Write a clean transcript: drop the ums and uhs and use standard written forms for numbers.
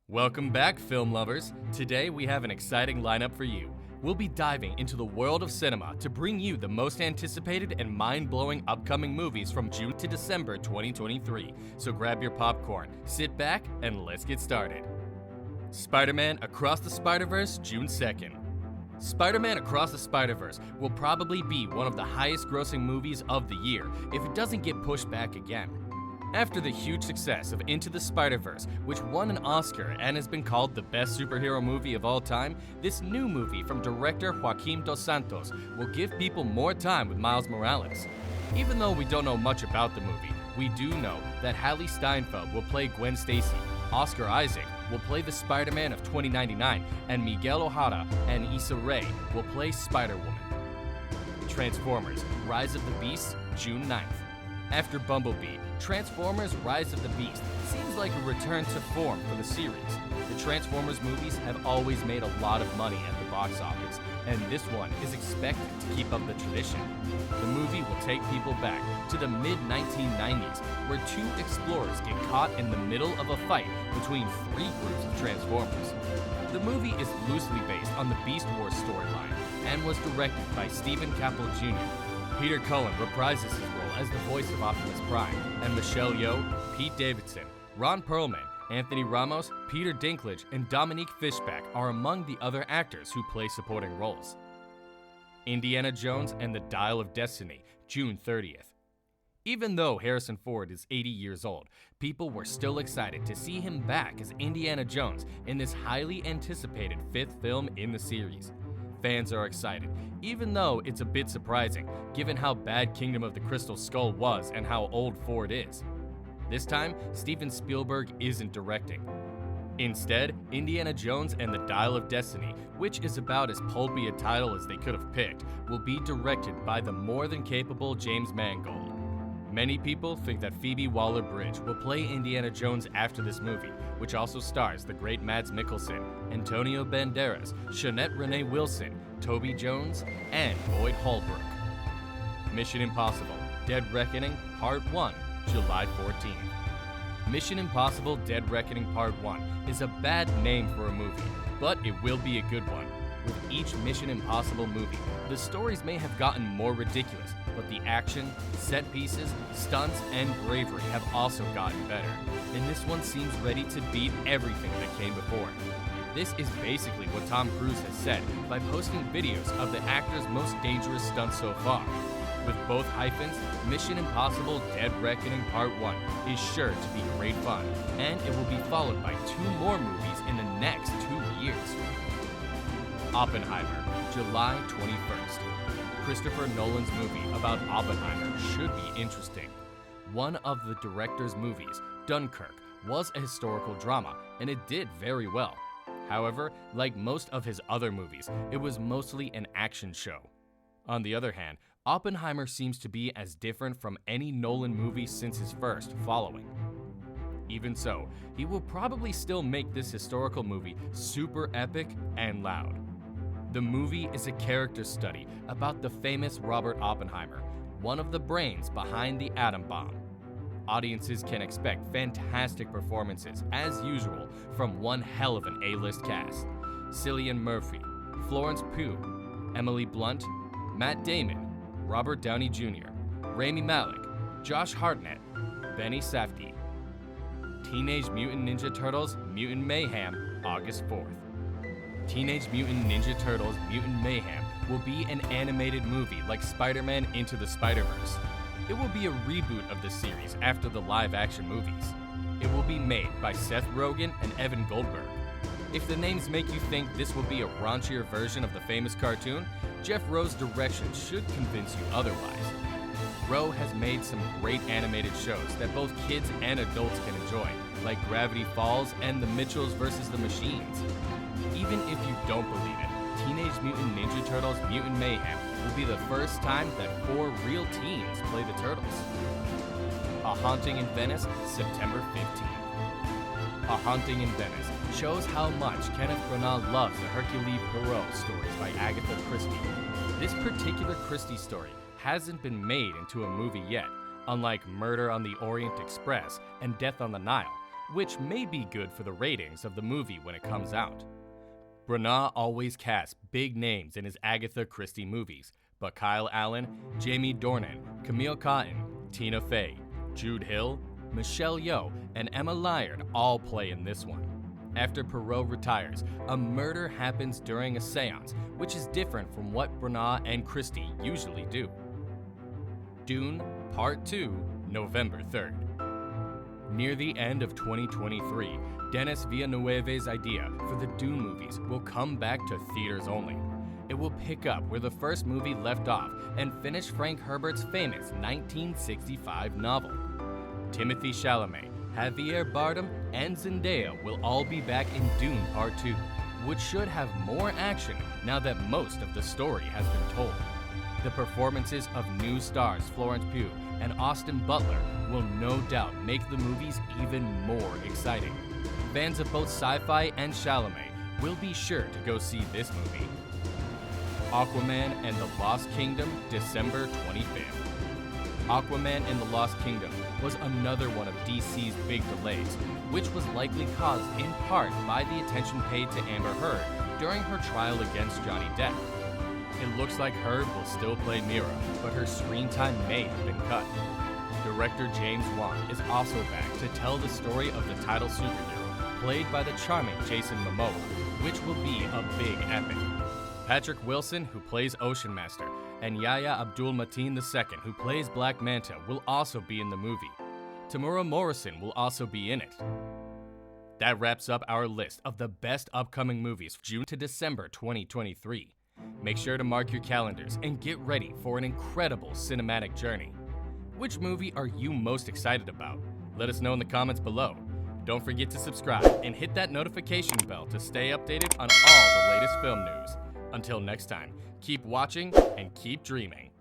Welcome back, film lovers. Today we have an exciting lineup for you. We'll be diving into the world of cinema to bring you the most anticipated and mind-blowing upcoming movies from June to December 2023. So grab your popcorn, sit back, and let's get started. Spider-Man Across the Spider-Verse, June 2nd. Spider-Man Across the Spider-Verse will probably be one of the highest-grossing movies of the year if it doesn't get pushed back again. After the huge success of Into the Spider-Verse, which won an Oscar and has been called the best superhero movie of all time, this new movie from director Joaquim Dos Santos will give people more time with Miles Morales. Even though we don't know much about the movie, we do know that Haley Steinfeld will play Gwen Stacy, Oscar Isaac will play the Spider-Man of 2099, and Miguel O'Hara and Issa Rae will play Spider-Woman. Transformers Rise of the Beasts, June 9th. After Bumblebee, Transformers Rise of the Beast seems like a return to form for the series. The Transformers movies have always made a lot of money at the box office, and this one is expected to keep up the tradition. The movie will take people back to the mid-1990s, where two explorers get caught in the middle of a fight between three groups of Transformers. The movie is loosely based on the Beast Wars storyline and was directed by Stephen Caple Jr. Peter Cullen reprises his role as the voice of Optimus Prime, and Michelle Yeoh, Pete Davidson, Ron Perlman, Anthony Ramos, Peter Dinklage, and Dominique Fishback are among the other actors who play supporting roles. Indiana Jones and the Dial of Destiny, June 30th. Even though Harrison Ford is 80 years old, people were still excited to see him back as Indiana Jones in this highly anticipated fifth film in the series. Fans are excited, even though it's a bit surprising, given how bad Kingdom of the Crystal Skull was and how old Ford is. This time, Steven Spielberg isn't directing. Instead, Indiana Jones and the Dial of Destiny, which is about as pulpy a title as they could have picked, will be directed by the more than capable James Mangold. Many people think that Phoebe Waller-Bridge will play Indiana Jones after this movie, which also stars the great Mads Mikkelsen, Antonio Banderas, Shonette Renee Wilson, Toby Jones, and Boyd Holbrook. Mission Impossible Dead Reckoning Part 1, July 14th. Mission Impossible Dead Reckoning Part 1 is a bad name for a movie, but it will be a good one. With each Mission Impossible movie, the stories may have gotten more ridiculous, but the action, set pieces, stunts, and bravery have also gotten better, and this one seems ready to beat everything that came before. This is basically what Tom Cruise has said by posting videos of the actor's most dangerous stunts so far. With both hyphens, Mission Impossible Dead Reckoning Part 1 is sure to be great fun, and it will be followed by 2 more movies in the next 2 years. Oppenheimer, July 21st. Christopher Nolan's movie about Oppenheimer should be interesting. One of the director's movies, Dunkirk, was a historical drama, and it did very well. However, like most of his other movies, it was mostly an action show. On the other hand, Oppenheimer seems to be as different from any Nolan movie since his first, Following. Even so, he will probably still make this historical movie super epic and loud. The movie is a character study about the famous Robert Oppenheimer, one of the brains behind the atom bomb. Audiences can expect fantastic performances, as usual, from one hell of an A-list cast. Cillian Murphy, Florence Pugh, Emily Blunt, Matt Damon, Robert Downey Jr., Rami Malek, Josh Hartnett, Benny Safdie. Teenage Mutant Ninja Turtles Mutant Mayhem, August 4th. Teenage Mutant Ninja Turtles Mutant Mayhem will be an animated movie like Spider-Man Into the Spider-Verse. It will be a reboot of the series after the live-action movies. It will be made by Seth Rogen and Evan Goldberg. If the names make you think this will be a raunchier version of the famous cartoon, Jeff Rowe's direction should convince you otherwise. Rowe has made some great animated shows that both kids and adults can enjoy, like Gravity Falls and The Mitchells vs. the Machines. Even if you don't believe it, Teenage Mutant Ninja Turtles Mutant Mayhem will be the first time that 4 real teens play the Turtles. A Haunting in Venice, September 15th. A Haunting in Venice shows how much Kenneth Branagh loves the Hercule Poirot stories by Agatha Christie. This particular Christie story hasn't been made into a movie yet, unlike Murder on the Orient Express and Death on the Nile, which may be good for the ratings of the movie when it comes out. Branagh always casts big names in his Agatha Christie movies, but Kyle Allen, Jamie Dornan, Camille Cotton, Tina Fey, Jude Hill, Michelle Yeoh, and Emma Laird all play in this one. After Poirot retires, a murder happens during a seance, which is different from what Branagh and Christie usually do. Dune Part 2, November 3rd. Near the end of 2023, Denis Villeneuve's idea for the Dune movies will come back to theaters only. It will pick up where the first movie left off and finish Frank Herbert's famous 1965 novel. Timothée Chalamet, Javier Bardem, and Zendaya will all be back in Dune Part 2, which should have more action now that most of the story has been told. The performances of new stars Florence Pugh and Austin Butler will no doubt make the movies even more exciting. Fans of both sci-fi and Chalamet will be sure to go see this movie. Aquaman and the Lost Kingdom, December 25th. Aquaman and the Lost Kingdom was another one of DC's big delays, which was likely caused in part by the attention paid to Amber Heard during her trial against Johnny Depp. It looks like Heard will still play Mira, but her screen time may have been cut. Director James Wan is also back to tell the story of the title superhero, played by the charming Jason Momoa, which will be a big epic. Patrick Wilson, who plays Ocean Master, and Yahya Abdul-Mateen II, who plays Black Manta, will also be in the movie. Tamura Morrison will also be in it. That wraps up our list of the best upcoming movies June to December 2023. Make sure to mark your calendars and get ready for an incredible cinematic journey. Which movie are you most excited about? Let us know in the comments below. Don't forget to subscribe and hit that notification bell to stay updated on all the latest film news. Until next time, keep watching and keep dreaming.